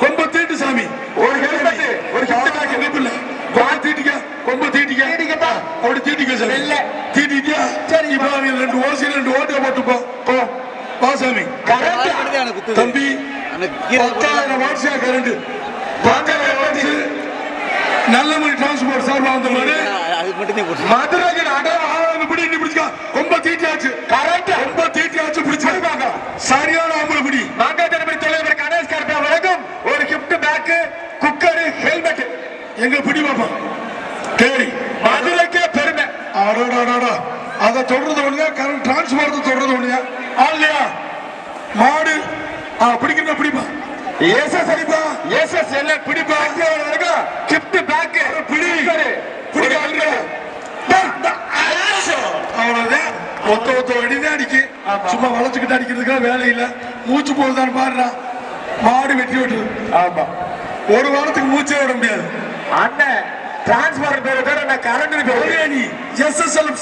கொம்பு தீட்டு சாமி ஒரு ஹெல்மெட் ஒரு கொம்பு தீட்டிக்க அப்படி தீட்டிக்க சாமி தீட்டிட்டியா சரி இப்போ ரெண்டு ஓசி ரெண்டு ஓட்டை போட்டுப்போ பா சாமி தம்பி 10,000 வாட்ஸா கரண்ட் நல்ல மணி டிரான்ஸ்போர்ட் சார்பா வந்த மாதிரி மதுரைக்கு பிடிச்சா கொம்ப தீட்டியாச்சு கொம்ப தீட்டியாச்சு பிடிச்சாங்க சரியான ஆம்பளை பிடி மாங்காத்தனப்படி தலைவர் கணேஷ் கார்பா வழங்கும் ஒரு கிஃப்ட் பேக் குக்கர் ஹெல்மெட் எங்க பிடி பாப்பா கேரி மதுரைக்கே பெருமை அடடா அதை தொடர்றது ஒண்ணுங்க கரண்ட் டிரான்ஸ்போர்ட் தொடர்றது ஒண்ணுங்க ஆல்லையா மாடு பிடிக்கணும் பிடிப்பா ஏசஸ் அடிப்பா ஏசஸ் எல்லாம் பிடிப்பா கிஃப்ட் பேக் பிடி அவ்வளவுதான் ஒத்த அடிதான் அடிக்கு சும்மா வளைச்சுக்கிட்டு அடிக்கிறதுக்காக வேலை இல்ல மூச்சு போகுதான் பாடுறான் மாடு வெட்டி விட்டுரு ஆமா ஒரு வாரத்துக்கு மூச்சே விட முடியாது அண்ணன் டிரான்ஸ்பார்மர் பேரு நான் கரண்ட் நீ எஸ்எஸ்எல்